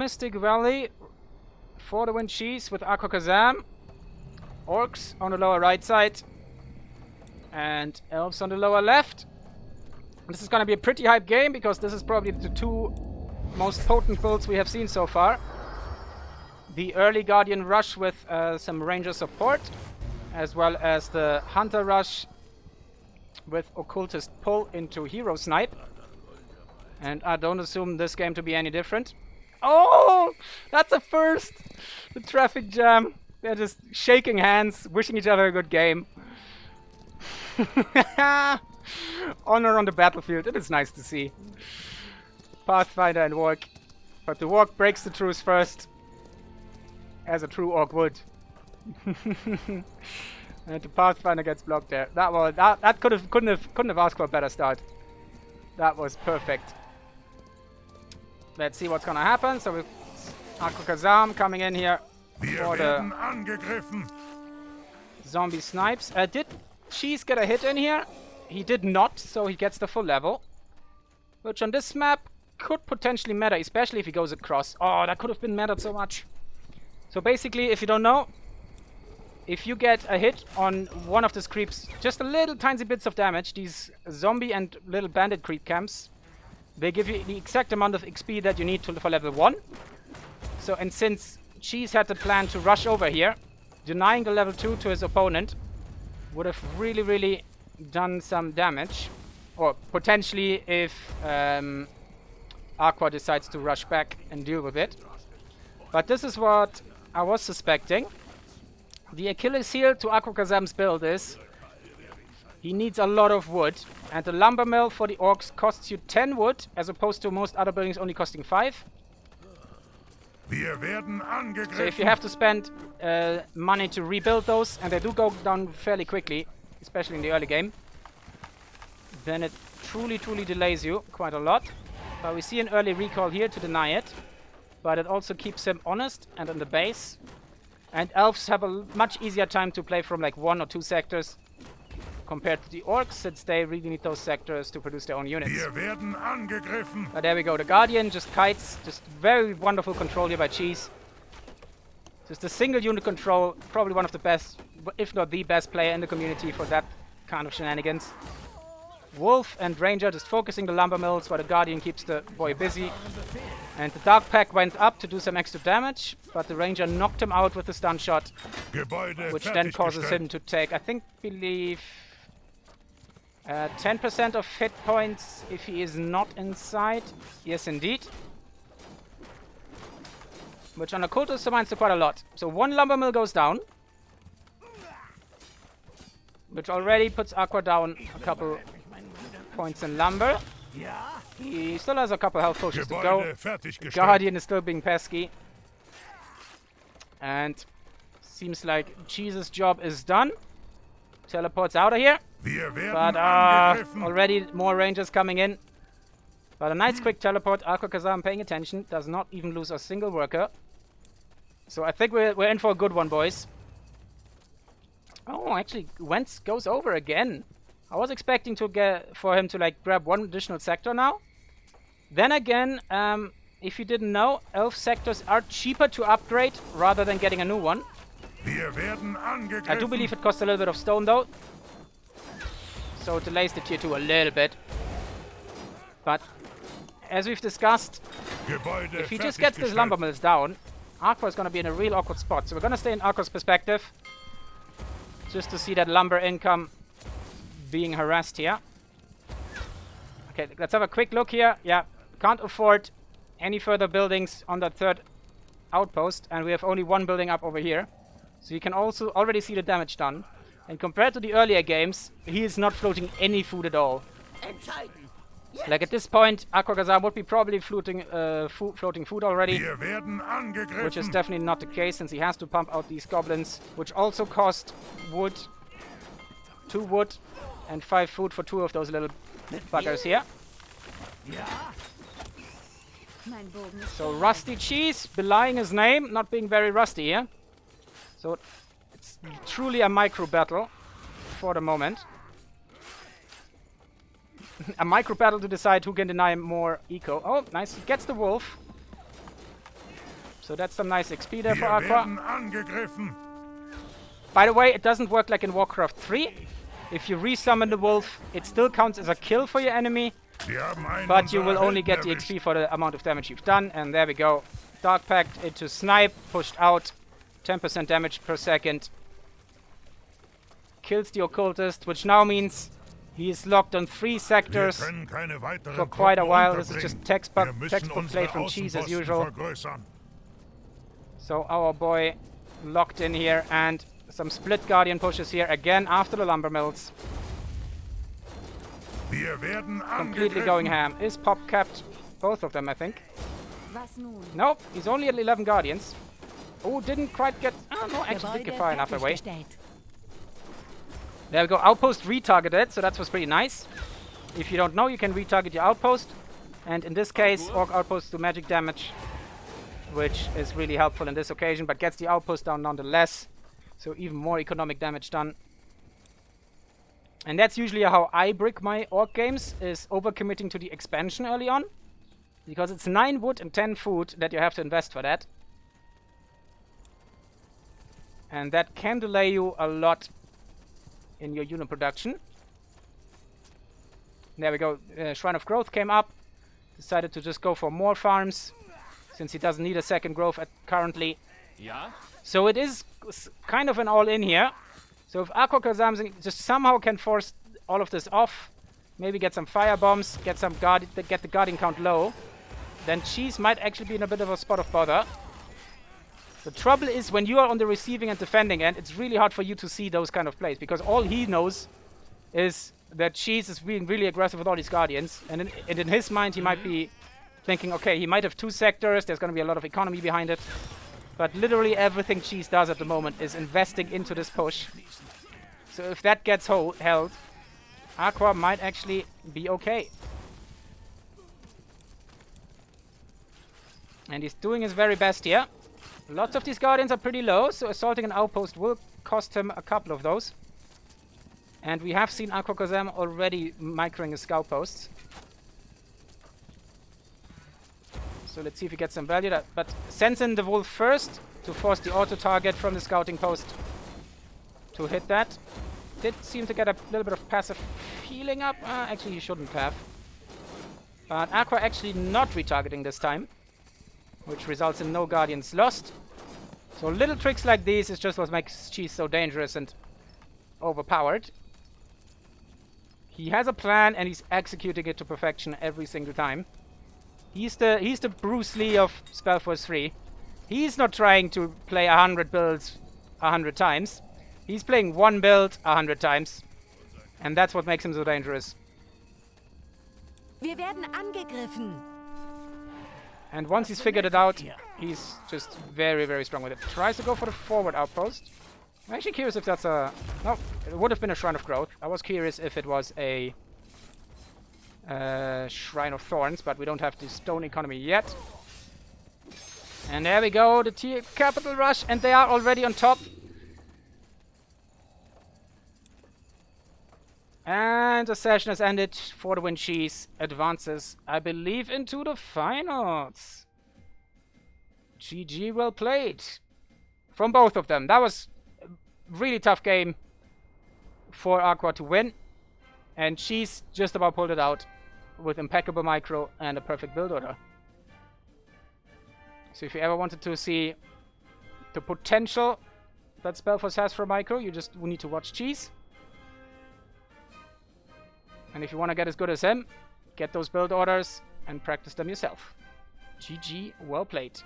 Mystic Valley for the win cheese with AquaKaZam. Orcs on the lower right side. And elves on the lower left. This is going to be a pretty hype game because this is probably the two most potent builds we have seen so far. The early Guardian rush with some Ranger support, as well as the Hunter rush with Occultist pull into Hero Snipe. And I don't assume this game to be any different. Oh! That's a first! The traffic jam. They're just shaking hands, wishing each other a good game. Honor on the battlefield. It is nice to see. Pathfinder and Warg. But the Warg breaks the truce first. As a true Orc would. And the Pathfinder gets blocked there. That couldn't have asked for a better start. That was perfect. Let's see what's gonna happen. So with AquaKaZam coming in here for the zombie snipes. Did Cheese get a hit in here? He did not, so he gets the full level. Which on this map could potentially matter, especially if he goes across. Oh, that could have been mattered so much. So basically, if you don't know, if you get a hit on one of these creeps, just a little tiny bits of damage, these zombie and little bandit creep camps, they give you the exact amount of XP that you need for level 1. So, and since Cheese had the plan to rush over here, denying the level 2 to his opponent would have really done some damage. Or potentially if Aqua decides to rush back and deal with it. But this is what I was suspecting. The Achilles heel to AquaKaZam's build is he needs a lot of wood, and the lumber mill for the orcs costs you 10 wood, as opposed to most other buildings only costing 5. So if you have to spend money to rebuild those, and they do go down fairly quickly, especially in the early game, then it truly delays you quite a lot. But we see an early recall here to deny it, but it also keeps him honest and on the base. And elves have a much easier time to play from like 1 or 2 sectors compared to the orcs, since they really need those sectors to produce their own units. But there we go, the Guardian just kites, just very wonderful control here by Cheese. Just a single unit control, probably one of the best, if not the best player in the community for that kind of shenanigans. Wolf and Ranger just focusing the lumber mills while the Guardian keeps the boy busy. And the Dark Pack went up to do some extra damage, but the Ranger knocked him out with the stun shot, which then causes him to take, I believe 10% of hit points if he is not inside. Yes, indeed. Which on Occultist amounts to quite a lot. So one lumber mill goes down, which already puts Aqua down a couple points in lumber. He still has a couple health potions to go. Guardian is still being pesky. And seems like Cheese's job is done. Teleports out of here. But already more Rangers coming in. But a nice quick teleport. AquaKaZam paying attention. Does not even lose a single worker. So I think we're in for a good one, boys. Oh, actually, Wentz goes over again. I was expecting for him to like grab one additional sector now. Then again, if you didn't know, elf sectors are cheaper to upgrade rather than getting a new one. I do believe it costs a little bit of stone though. So it delays the tier 2 a little bit. But as we've discussed, if he just gets these lumber mills down, Aqua is going to be in a real awkward spot. So we're going to stay in Aqua's perspective. Just to see that lumber income being harassed here. Okay, let's have a quick look here. Yeah, can't afford any further buildings on that third outpost. And we have only one building up over here. So you can also already see the damage done. And compared to the earlier games, he is not floating any food at all. Like at this point, AquaKaZam would be probably floating food already. Which is definitely not the case, since he has to pump out these goblins. Which also cost wood. 2 wood. And 5 food for 2 of those little buggers here. So Rusty Cheese, belying his name, not being very rusty here. So it's truly a micro battle for the moment. A micro battle to decide who can deny more eco. Oh, nice. He gets the wolf. So that's some nice XP there for Aqua. By the way, it doesn't work like in Warcraft 3. If you resummon the wolf, it still counts as a kill for your enemy. But you will only get the XP for the amount of damage you've done. And there we go. Dark Pact into Snipe, pushed out. 10% damage per second. Kills the Occultist, which now means he is locked on 3 sectors for quite a while. This is just textbook play from Cheese as usual. So our boy locked in here, and some split Guardian pushes here again after the Lumber Mills. Completely going ham. Is Pop capped? Both of them, I think. Nope, he's only at 11 Guardians. Oh, didn't quite get... Oh, no, actually did get far enough away. There we go. Outpost retargeted, so that was pretty nice. If you don't know, you can retarget your outpost. And in this case, Orc outposts do magic damage, which is really helpful in this occasion, but gets the outpost down nonetheless. So even more economic damage done. And that's usually how I brick my Orc games, is overcommitting to the expansion early on. Because it's 9 wood and 10 food that you have to invest for that. And that can delay you a lot in your unit production. There we go. Shrine of Growth came up. Decided to just go for more farms, since he doesn't need a second growth currently. Yeah. So it is kind of an all-in here. So if AquaKaZam just somehow can force all of this off, maybe get some fire bombs, get the guarding count low, then Cheese might actually be in a bit of a spot of bother. The trouble is when you are on the receiving and defending end, it's really hard for you to see those kind of plays, because all he knows is that Cheese is being really aggressive with all these Guardians, and in his mind he might be thinking, okay, he might have 2 sectors, there's going to be a lot of economy behind it. But literally everything Cheese does at the moment is investing into this push. So if that gets held, Aqua might actually be okay. And he's doing his very best here. Lots of these Guardians are pretty low, so assaulting an outpost will cost him a couple of those. And we have seen AquaKaZam already microing his scout posts. So let's see if he gets some value. But sends in the wolf first to force the auto-target from the scouting post to hit that. Did seem to get a little bit of passive healing up. Actually, he shouldn't have. But Aqua actually not retargeting this time, which results in no Guardians lost. So little tricks like these is just what makes Cheese so dangerous and overpowered. He has a plan and he's executing it to perfection every single time. He's the Bruce Lee of Spellforce 3. He's not trying to play 100 builds 100 times. He's playing 1 build 100 times. And that's what makes him so dangerous. Wir werden angegriffen. And once he's figured it out, he's just very, very strong with it. Tries to go for the forward outpost. I'm actually curious if that's a... No, it would have been a Shrine of Growth. I was curious if it was a Shrine of Thorns, but we don't have the stone economy yet. And there we go, the tier capital rush, and they are already on top. And the session has ended for the win. Cheese advances, I believe, into the finals. GG, well played. From both of them. That was a really tough game for Aqua to win. And Cheese just about pulled it out with impeccable micro and a perfect build order. So if you ever wanted to see the potential that Spellforce has for micro, you just need to watch Cheese. And if you want to get as good as him, get those build orders and practice them yourself. GG, well played.